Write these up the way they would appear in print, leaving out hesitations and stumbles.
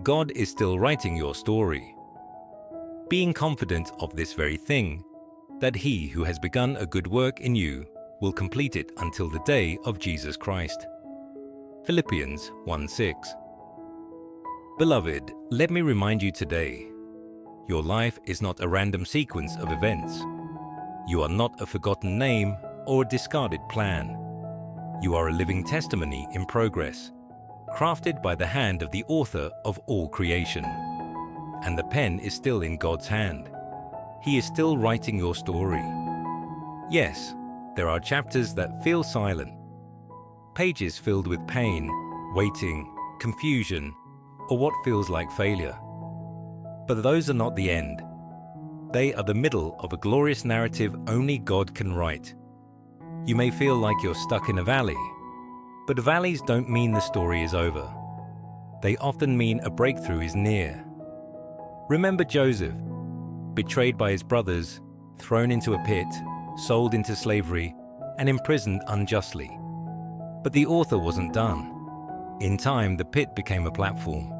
God is still writing your story. Being confident of this very thing, that he who has begun a good work in you will complete it until the day of Jesus Christ. Philippians 1:6. Beloved, let me remind you today, your life is not a random sequence of events. You are not a forgotten name or a discarded plan. You are a living testimony in progress, crafted by the hand of the author of all creation. And the pen is still in God's hand. He is still writing your story. Yes, there are chapters that feel silent, pages filled with pain, waiting, confusion, or what feels like failure. But those are not the end. They are the middle of a glorious narrative only God can write. You may feel like you're stuck in a valley, but valleys don't mean the story is over. They often mean a breakthrough is near. Remember Joseph, betrayed by his brothers, thrown into a pit, sold into slavery, and imprisoned unjustly. But the author wasn't done. In time, the pit became a platform.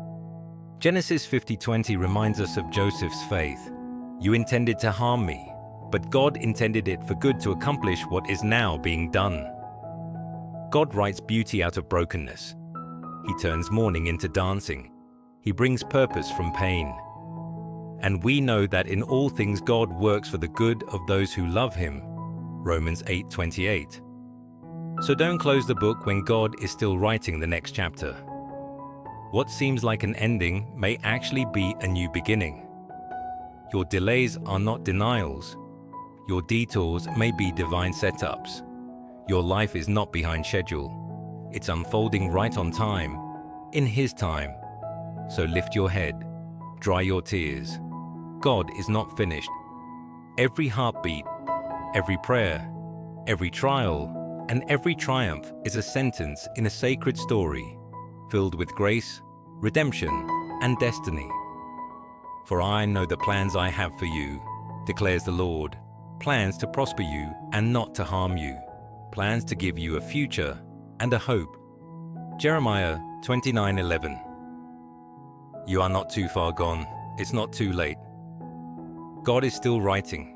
Genesis 50:20 reminds us of Joseph's faith. You intended to harm me, but God intended it for good to accomplish what is now being done. God writes beauty out of brokenness. He turns mourning into dancing. He brings purpose from pain. And we know that in all things God works for the good of those who love him. Romans 8:28. So don't close the book when God is still writing the next chapter. What seems like an ending may actually be a new beginning. Your delays are not denials. Your detours may be divine setups. Your life is not behind schedule. It's unfolding right on time, in His time. So lift your head, dry your tears. God is not finished. Every heartbeat, every prayer, every trial, and every triumph is a sentence in a sacred story, filled with grace, redemption, and destiny. For I know the plans I have for you, declares the Lord, plans to prosper you and not to harm you, plans to give you a future and a hope. Jeremiah 29:11. You are not too far gone. It's not too late. God is still writing.